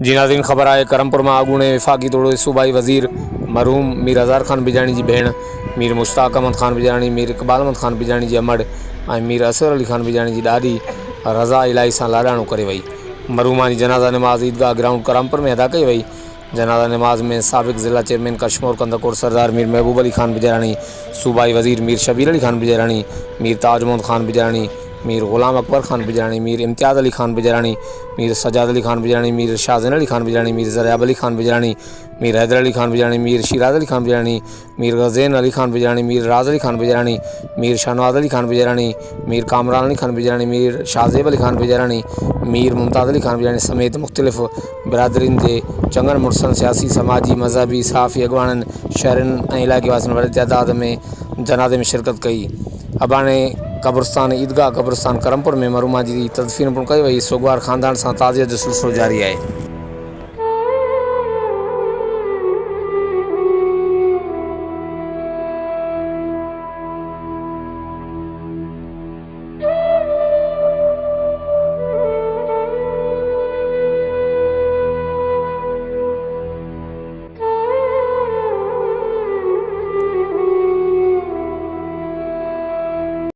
जी नाज़रीन, ख़बर आहे करमपुर में आगूणे विफ़ाक़ी तौर सूबाई वज़ीर मरहूम मीर हज़ार ख़ान बिजाणी की भेण मीर मुश्ताक अहमद ख़ान बिजाणी, मीर इक़बाल अहमद ख़ान बिजाणी की अमड़ और मीर असर अली ख़ान बिजाणी की ॾाॾी रज़ा इलाही से लाॾाणो करे वई। मरहूमा की जनाज़ा नमाज़ ईदगाह ग्राउंड करमपुर में अदा कई वई। जनाज़ा नमाज़ में साबिक़ ज़िला चेयरमैन कशमोर कंदकोर सरदार मीर महबूब अली ख़ान बिजाणी, सूबाई वज़ीर मीर शबीर अली ख़ान बिजाणी, मीर ताज मोहम्मद ख़ान बिजाणी, मीर ग़ुलाम अकबर ख़ान बिजाणी, मीर इम्तियाज़ अली ख़ान बिजाणी, मीर सजाद अली ख़ान बिजाणी, मीर शाहज़ैन अली ख़ान बिजाणी, मीर ज़रियाब अली ख़ान बिजाणी, मीर हैदर अली ख़ान बिजाणी, मीर शिराज अली ख़ान बिजाणी, मीर गज़ैन अली ख़ान बिजाणी, मीर राज अली ख़ान बिजाणी, मीर शाहनवाज़ अली ख़ान बिजाणी, मीर कामरान अली ख़ान बिजाणी, मीर शाहज़ेब अली ख़ान बिजाणी, मीर मुमताज़ अली ख़ान बिजाणी समेत मुख़्तलिफ़ बिरादरीन के चङनि मुड़सनि सियासी समाजी मज़हबी सहाफ़ी अॻवाननि शहरनि ऐं इलाइक़े वासियुनि वॾे तइदाद में जनाज़े में शिरकत कई। अबाणे कब्रस्तान ईदगाह कब्रस्तान करमपुर में मरहूमा की तदफ़ीन पिणु कई वई। सोगवार ख़ानदान से ताज़ियत जो सिलसिलो जारी है।